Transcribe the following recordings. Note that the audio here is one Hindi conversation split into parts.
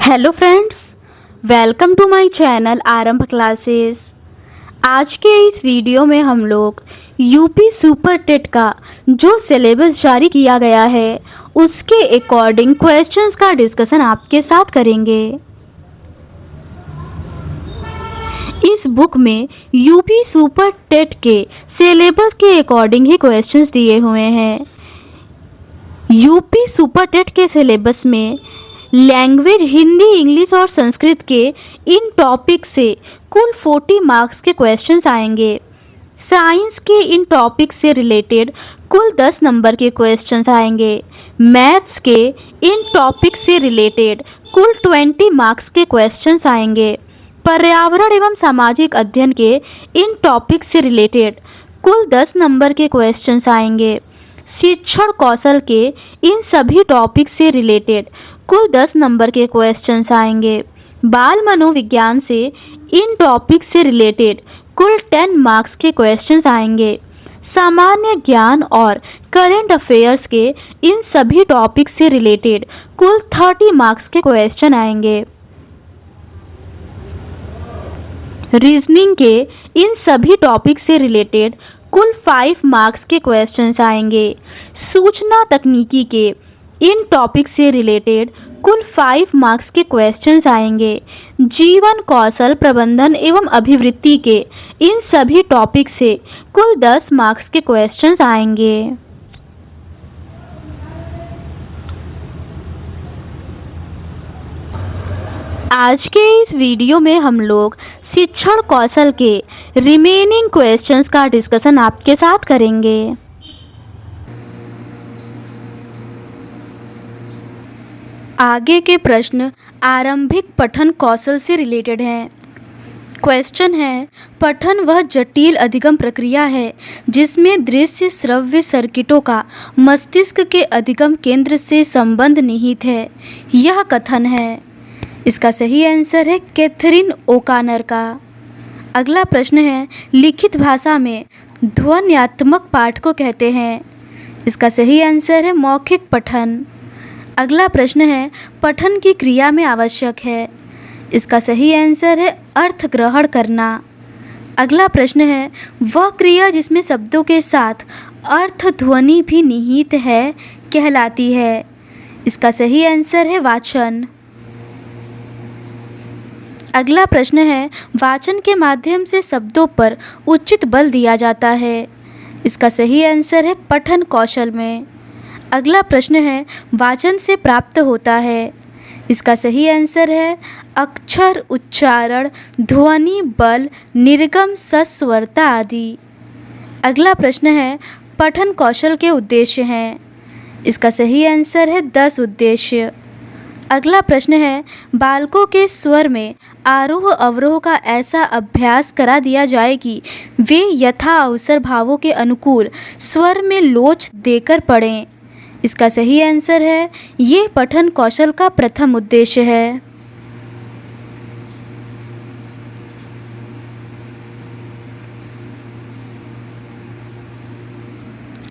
Hello friends, welcome to my channel Aarambh classes. आज के इस वीडियो में हम लोग यूपी सुपर टेट का जो सिलेबस जारी किया गया है उसके अकॉर्डिंग क्वेश्चंस का डिस्कशन आपके साथ करेंगे। इस बुक में यूपी सुपर टेट के सिलेबस के अकॉर्डिंग ही क्वेश्चंस दिए हुए हैं। यूपी सुपर टेट के सिलेबस में लैंग्वेज हिंदी, इंग्लिश और संस्कृत के इन टॉपिक से कुल 40 मार्क्स के क्वेश्चंस आएंगे। साइंस के इन टॉपिक से रिलेटेड कुल 10 नंबर के क्वेश्चंस आएंगे। मैथ्स के इन टॉपिक से रिलेटेड कुल 20 मार्क्स के क्वेश्चंस आएंगे। पर्यावरण एवं सामाजिक अध्ययन के इन टॉपिक से रिलेटेड कुल 10 नंबर के क्वेश्चंस आएंगे। शिक्षण कौशल के इन सभी टॉपिक से रिलेटेड कुल 10 नंबर के क्वेश्चंस आएंगे। बाल मनोविज्ञान से इन टॉपिक से रिलेटेड कुल 10 मार्क्स के क्वेश्चंस आएंगे। सामान्य ज्ञान और करंट अफेयर्स के इन सभी टॉपिक से रिलेटेड कुल 30 मार्क्स के क्वेश्चन आएंगे। रीजनिंग के इन सभी टॉपिक से रिलेटेड कुल 5 मार्क्स के क्वेश्चंस आएंगे। सूचना तकनीकी के इन टॉपिक से रिलेटेड कुल 5 मार्क्स के क्वेश्चंस आएंगे। जीवन कौशल प्रबंधन एवं अभिवृत्ति के इन सभी टॉपिक से कुल 10 मार्क्स के क्वेश्चंस आएंगे। आज के इस वीडियो में हम लोग शिक्षण कौशल के रिमेनिंग क्वेश्चंस का डिस्कशन आपके साथ करेंगे। आगे के प्रश्न आरंभिक पठन कौशल से रिलेटेड हैं। क्वेश्चन है, पठन वह जटिल अधिगम प्रक्रिया है जिसमें दृश्य श्रव्य सर्किटों का मस्तिष्क के अधिगम केंद्र से संबंध निहित है। यह कथन है। इसका सही आंसर है कैथरीन ओकानर का। अगला प्रश्न है, लिखित भाषा में ध्वन्यात्मक पाठ को कहते हैं। इसका सही आंसर है मौखिक पठन। अगला प्रश्न है, पठन की क्रिया में आवश्यक है। इसका सही आंसर है अर्थ ग्रहण करना। अगला प्रश्न है, वह क्रिया जिसमें शब्दों के साथ अर्थ ध्वनि भी निहित है कहलाती है। इसका सही आंसर है वाचन। अगला प्रश्न है, वाचन के माध्यम से शब्दों पर उचित बल दिया जाता है। इसका सही आंसर है पठन कौशल में। अगला प्रश्न है, वाचन से प्राप्त होता है। इसका सही आंसर है अक्षर, उच्चारण, ध्वनि, बल, निर्गम, सस्वरता आदि। अगला प्रश्न है, पठन कौशल के उद्देश्य हैं। इसका सही आंसर है 10 उद्देश्य। अगला प्रश्न है, बालकों के स्वर में आरोह अवरोह का ऐसा अभ्यास करा दिया जाए कि वे यथा अवसर भावों के अनुकूल स्वर में लोच देकर पढ़ें। इसका सही आंसर है ये पठन कौशल का प्रथम उद्देश्य है।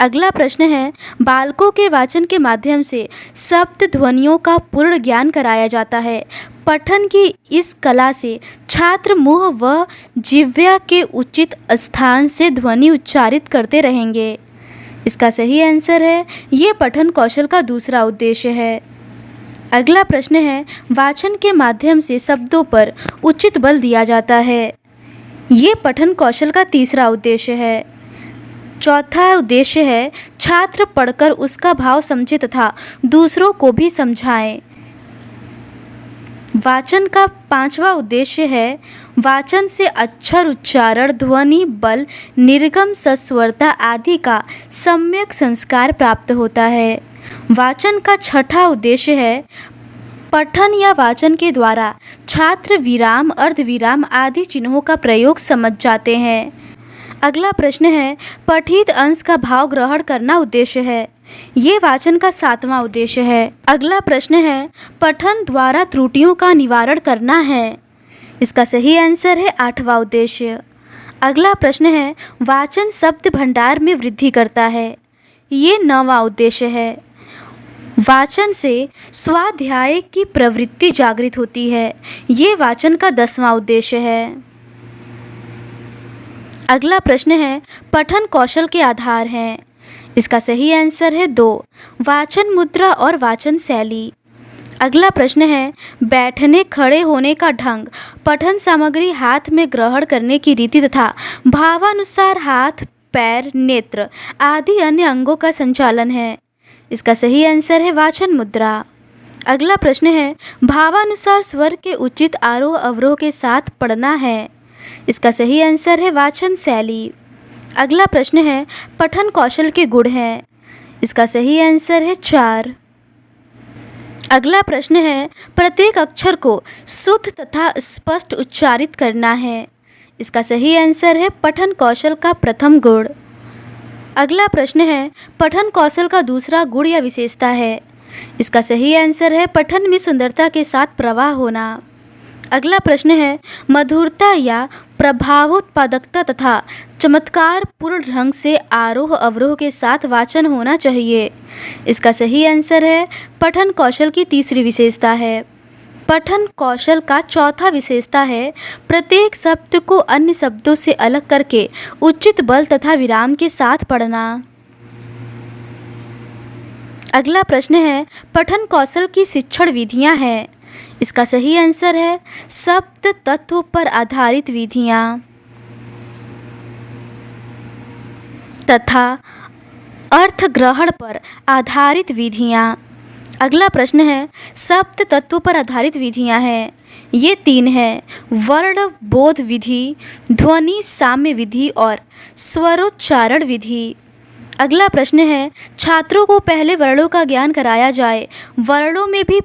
अगला प्रश्न है, बालकों के वाचन के माध्यम से शब्द ध्वनियों का पूर्ण ज्ञान कराया जाता है। पठन की इस कला से छात्र मुंह व जिह्वा के उचित स्थान से ध्वनि उच्चारित करते रहेंगे। इसका सही आंसर है ये पठन कौशल का दूसरा उद्देश्य है। अगला प्रश्न है, वाचन के माध्यम से शब्दों पर उचित बल दिया जाता है। ये पठन कौशल का तीसरा उद्देश्य है। चौथा उद्देश्य है, छात्र पढ़कर उसका भाव समझे तथा दूसरों को भी समझाएं। वाचन का पांचवा उद्देश्य है, वाचन से अक्षर, उच्चारण, ध्वनि, बल, निर्गम, सस्वरता आदि का सम्यक संस्कार प्राप्त होता है। वाचन का छठा उद्देश्य है, पठन या वाचन के द्वारा छात्र विराम, अर्धविराम आदि चिन्हों का प्रयोग समझ जाते हैं। अगला प्रश्न है, पठित अंश का भाव ग्रहण करना उद्देश्य है। ये वाचन का 7वां उद्देश्य है। अगला प्रश्न है, पठन द्वारा त्रुटियों का निवारण करना है। इसका सही आंसर है 8वां उद्देश्य। अगला प्रश्न है, वाचन शब्द भंडार में वृद्धि करता है। ये 9वां उद्देश्य है। वाचन से स्वाध्याय की प्रवृत्ति जागृत होती है। ये वाचन का 10वां उद्देश्य है। अगला प्रश्न है, पठन कौशल के आधार हैं। इसका सही आंसर है 2, वाचन मुद्रा और वाचन शैली। अगला प्रश्न है, बैठने खड़े होने का ढंग पठन सामग्री हाथ में ग्रहण करने की रीति तथा भावानुसार हाथ, पैर, नेत्र आदि अन्य अंगों का संचालन है। इसका सही आंसर है वाचन मुद्रा। अगला प्रश्न है, भावानुसार स्वर के उचित आरोह अवरोह के साथ पढ़ना है। इसका सही आंसर है वाचन शैली। अगला प्रश्न है, पठन कौशल के गुण हैं। इसका सही आंसर है 4। अगला प्रश्न है, प्रत्येक अक्षर को शुद्ध तथा स्पष्ट उच्चारित करना है। इसका सही आंसर है पठन कौशल का प्रथम गुण। अगला प्रश्न है, पठन कौशल का दूसरा गुण या विशेषता है। इसका सही आंसर है पठन में सुंदरता के साथ प्रवाह होना। अगला प्रश्न है, मधुरता या प्रभावोत्पादकता तथा चमत्कार पूर्ण ढंग से आरोह अवरोह के साथ वाचन होना चाहिए। इसका सही आंसर है पठन कौशल की तीसरी विशेषता है। पठन कौशल का चौथा विशेषता है, प्रत्येक शब्द को अन्य शब्दों से अलग करके उचित बल तथा विराम के साथ पढ़ना। अगला प्रश्न है, पठन कौशल की शिक्षण विधियां हैं। इसका सही आंसर है शब्द तत्व पर आधारित विधियां तथा अर्थ ग्रहण पर आधारित विधियां। अगला प्रश्न है, शब्द तत्व पर आधारित विधियां हैं। ये 3 हैं, वर्ण बोध विधि, ध्वनि साम्य विधि और स्वरोच्चारण विधि। अगला प्रश्न है, छात्रों को पहले वर्णों का ज्ञान कराया जाए, वर्णों में भी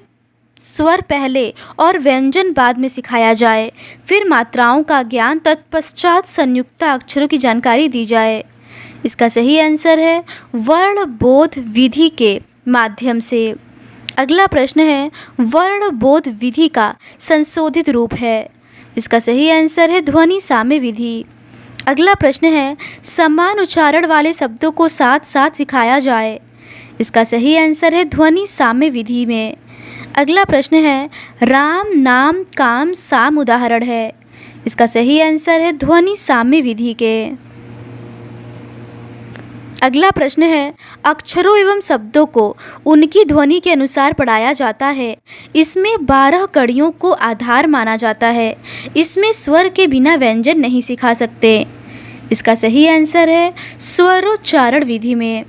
स्वर पहले और व्यंजन बाद में सिखाया जाए, फिर मात्राओं का ज्ञान, तत्पश्चात संयुक्त अक्षरों की जानकारी दी जाए। इसका सही आंसर है वर्ण बोध विधि के माध्यम से। अगला प्रश्न है, वर्ण बोध विधि का संशोधित रूप है। इसका सही आंसर है ध्वनि साम्य विधि। अगला प्रश्न है, समान उच्चारण वाले शब्दों को साथ साथ सिखाया जाए। इसका सही आंसर है ध्वनि साम्य विधि में। अगला प्रश्न है, राम नाम काम साम उदाहरण है। इसका सही आंसर है ध्वनि साम्य विधि के। अगला प्रश्न है, अक्षरों एवं शब्दों को उनकी ध्वनि के अनुसार पढ़ाया जाता है। इसमें 12 कड़ियों को आधार माना जाता है। इसमें स्वर के बिना व्यंजन नहीं सिखा सकते। इसका सही आंसर है स्वरोच्चारण विधि में।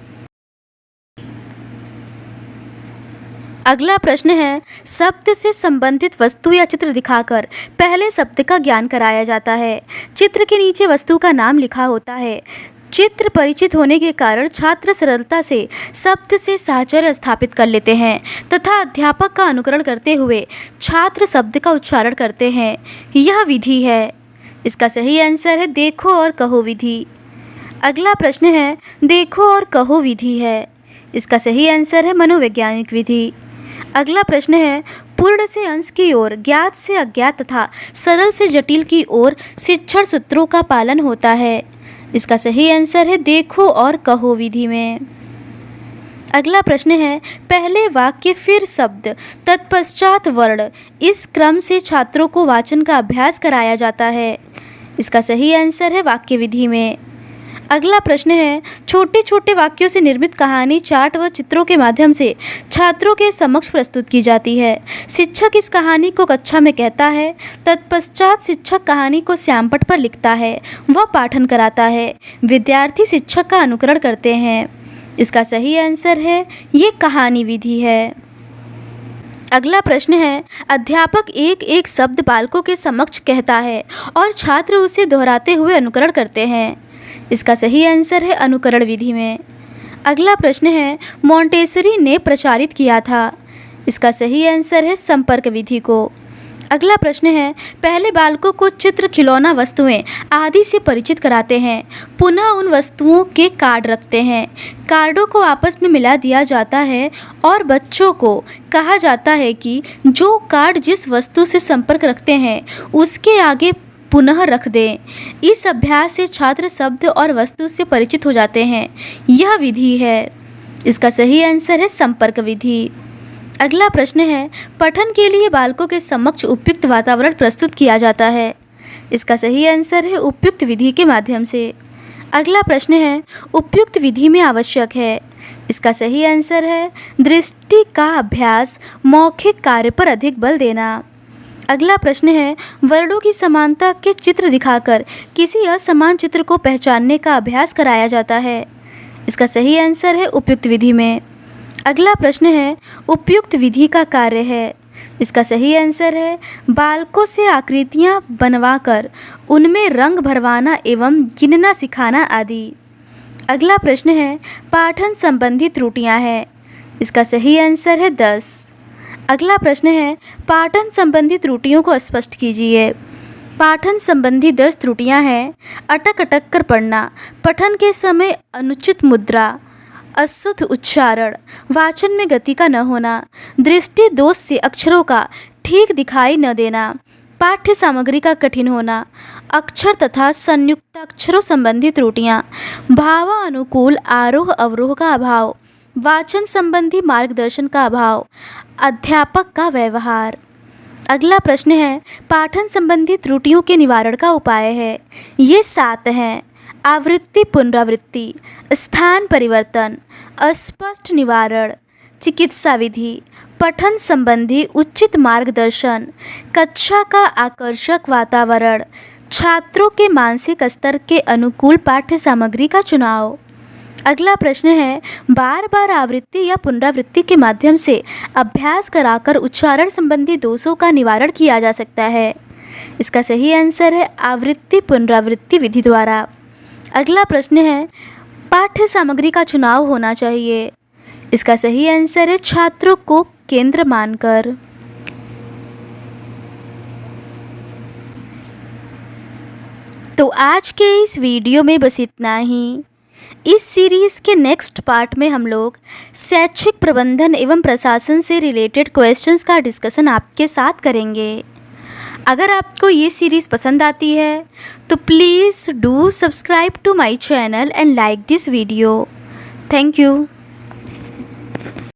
अगला प्रश्न है, शब्द से संबंधित वस्तु या चित्र दिखाकर पहले शब्द का ज्ञान कराया जाता है। चित्र के नीचे वस्तु का नाम लिखा होता है। चित्र परिचित होने के कारण छात्र सरलता से शब्द से साहचर्य स्थापित कर लेते हैं तथा अध्यापक का अनुकरण करते हुए छात्र शब्द का उच्चारण करते हैं। यह विधि है। इसका सही आंसर है देखो और कहो विधि। अगला प्रश्न है, देखो और कहो विधि है। इसका सही आंसर है मनोवैज्ञानिक विधि। अगला प्रश्न है, पूर्ण से अंश की ओर, ज्ञात से अज्ञात तथा सरल से जटिल की ओर शिक्षण सूत्रों का पालन होता है। इसका सही आंसर है देखो और कहो विधि में। अगला प्रश्न है, पहले वाक्य फिर शब्द तत्पश्चात वर्ण, इस क्रम से छात्रों को वाचन का अभ्यास कराया जाता है। इसका सही आंसर है वाक्य विधि में। अगला प्रश्न है, छोटे छोटे वाक्यों से निर्मित कहानी चार्ट व चित्रों के माध्यम से छात्रों के समक्ष प्रस्तुत की जाती है। शिक्षक इस कहानी को कक्षा में कहता है, तत्पश्चात शिक्षक कहानी को श्यामपट्ट पर लिखता है व पाठन कराता है। विद्यार्थी शिक्षक का अनुकरण करते हैं। इसका सही आंसर है ये कहानी विधि है। अगला प्रश्न है, अध्यापक एक एक शब्द बालकों के समक्ष कहता है और छात्र उसे दोहराते हुए अनुकरण करते हैं। इसका सही आंसर है अनुकरण विधि में। अगला प्रश्न है, मॉन्टेसरी ने प्रचारित किया था। इसका सही आंसर है संपर्क विधि को। अगला प्रश्न है, पहले बालकों को चित्र, खिलौना वस्तुएं आदि से परिचित कराते हैं, पुनः उन वस्तुओं के कार्ड रखते हैं। कार्डों को आपस में मिला दिया जाता है और बच्चों को कहा जाता है कि जो कार्ड जिस वस्तु से संपर्क रखते हैं उसके आगे पुनः रख दें। इस अभ्यास से छात्र शब्द और वस्तु से परिचित हो जाते हैं। यह विधि है। इसका सही आंसर है संपर्क विधि। अगला प्रश्न है, पठन के लिए बालकों के समक्ष उपयुक्त वातावरण प्रस्तुत किया जाता है। इसका सही आंसर है उपयुक्त विधि के माध्यम से। अगला प्रश्न है, उपयुक्त विधि में आवश्यक है। इसका सही आंसर है दृष्टि का अभ्यास, मौखिक कार्य पर अधिक बल देना। अगला प्रश्न है, वर्णों की समानता के चित्र दिखाकर किसी असमान चित्र को पहचानने का अभ्यास कराया जाता है। इसका सही आंसर है उपयुक्त विधि में। अगला प्रश्न है, उपयुक्त विधि का कार्य है। इसका सही आंसर है बालकों से आकृतियाँ बनवाकर उनमें रंग भरवाना एवं गिनना सिखाना आदि। अगला प्रश्न है, पाठन संबंधी त्रुटियाँ हैं। इसका सही आंसर है 10। अगला प्रश्न है, पाठन संबंधी त्रुटियों को स्पष्ट कीजिए। पाठन संबंधी 10 त्रुटियाँ हैं। अटक अटक कर पढ़ना, पठन के समय अनुचित मुद्रा, अशुद्ध उच्चारण, वाचन में गति का न होना, दृष्टि दोष से अक्षरों का ठीक दिखाई न देना, पाठ्य सामग्री का कठिन होना, अक्षर तथा संयुक्ताक्षरों संबंधी त्रुटियाँ, भावानुकूल आरोह अवरोह का अभाव, वाचन संबंधी मार्गदर्शन का अभाव, अध्यापक का व्यवहार। अगला प्रश्न है, पाठन संबंधी त्रुटियों के निवारण का उपाय है। ये 7 हैं। आवृत्ति पुनरावृत्ति, स्थान परिवर्तन, अस्पष्ट निवारण, चिकित्सा विधि, पठन संबंधी उचित मार्गदर्शन, कक्षा का आकर्षक वातावरण, छात्रों के मानसिक स्तर के अनुकूल पाठ्य सामग्री का चुनाव। अगला प्रश्न है, बार बार आवृत्ति या पुनरावृत्ति के माध्यम से अभ्यास कराकर उच्चारण संबंधी दोषों का निवारण किया जा सकता है। इसका सही आंसर है आवृत्ति पुनरावृत्ति विधि द्वारा। अगला प्रश्न है, पाठ्य सामग्री का चुनाव होना चाहिए। इसका सही आंसर है छात्रों को केंद्र मानकर। तो आज के इस वीडियो में बस इतना ही। इस सीरीज़ के नेक्स्ट पार्ट में हम लोग शैक्षिक प्रबंधन एवं प्रशासन से रिलेटेड क्वेश्चंस का डिस्कशन आपके साथ करेंगे। अगर आपको ये सीरीज़ पसंद आती है तो please do subscribe to my channel and like this video. Thank you.